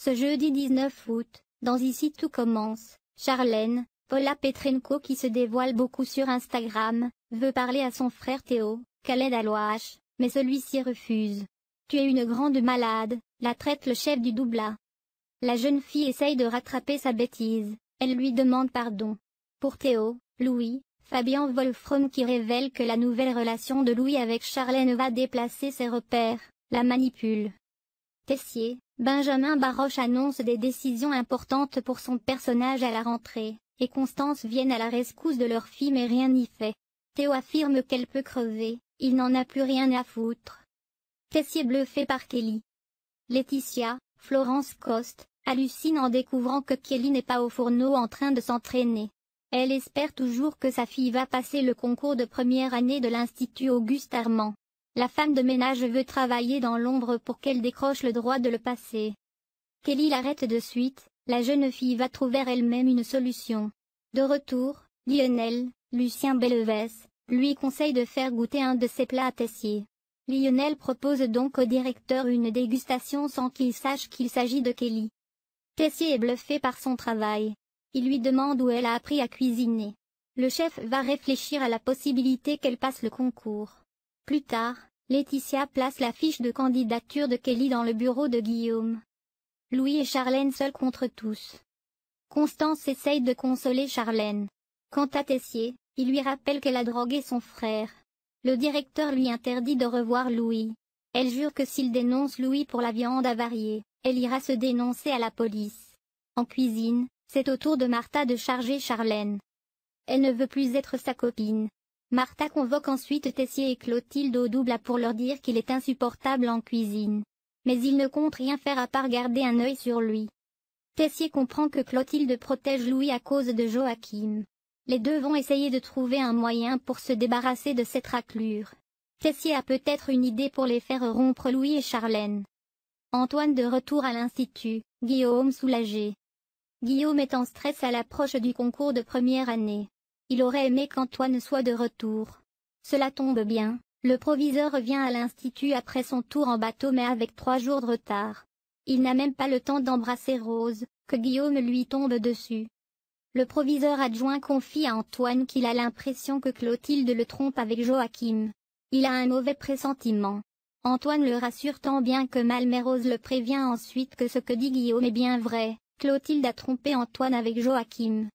Ce jeudi 19 août, dans Ici tout commence, Charlène, Paula Petrenko qui se dévoile beaucoup sur Instagram, veut parler à son frère Théo, Khaled Alouache, mais celui-ci refuse. « Tu es une grande malade », la traite le chef du Doubla. La jeune fille essaye de rattraper sa bêtise, elle lui demande pardon. Pour Théo, Louis, Fabien Wolfram qui révèle que la nouvelle relation de Louis avec Charlène va déplacer ses repères, la manipule. Tessier, Benjamin Baroche annonce des décisions importantes pour son personnage à la rentrée, et Constance viennent à la rescousse de leur fille mais rien n'y fait. Théo affirme qu'elle peut crever, il n'en a plus rien à foutre. Tessier bluffé par Kelly. Laetitia, Florence Coste, hallucine en découvrant que Kelly n'est pas au fourneau en train de s'entraîner. Elle espère toujours que sa fille va passer le concours de première année de l'Institut Auguste Armand. La femme de ménage veut travailler dans l'ombre pour qu'elle décroche le droit de le passer. Kelly l'arrête de suite, la jeune fille va trouver elle-même une solution. De retour, Lionel, Lucien Bellevès, lui conseille de faire goûter un de ses plats à Tessier. Lionel propose donc au directeur une dégustation sans qu'il sache qu'il s'agit de Kelly. Tessier est bluffé par son travail. Il lui demande où elle a appris à cuisiner. Le chef va réfléchir à la possibilité qu'elle passe le concours. Plus tard, Laetitia place la fiche de candidature de Kelly dans le bureau de Guillaume. Louis et Charlène seuls contre tous. Constance essaye de consoler Charlène. Quant à Tessier, il lui rappelle qu'elle a drogué son frère. Le directeur lui interdit de revoir Louis. Elle jure que s'il dénonce Louis pour la viande avariée, elle ira se dénoncer à la police. En cuisine, c'est au tour de Martha de charger Charlène. Elle ne veut plus être sa copine. Martha convoque ensuite Tessier et Clotilde au Doubla pour leur dire qu'il est insupportable en cuisine. Mais il ne compte rien faire à part garder un œil sur lui. Tessier comprend que Clotilde protège Louis à cause de Joachim. Les deux vont essayer de trouver un moyen pour se débarrasser de cette raclure. Tessier a peut-être une idée pour les faire rompre Louis et Charlène. Antoine de retour à l'Institut, Guillaume soulagé. Guillaume est en stress à l'approche du concours de première année. Il aurait aimé qu'Antoine soit de retour. Cela tombe bien, le proviseur revient à l'Institut après son tour en bateau mais avec 3 jours de retard. Il n'a même pas le temps d'embrasser Rose, que Guillaume lui tombe dessus. Le proviseur adjoint confie à Antoine qu'il a l'impression que Clotilde le trompe avec Joachim. Il a un mauvais pressentiment. Antoine le rassure tant bien que mal mais Rose le prévient ensuite que ce que dit Guillaume est bien vrai, Clotilde a trompé Antoine avec Joachim.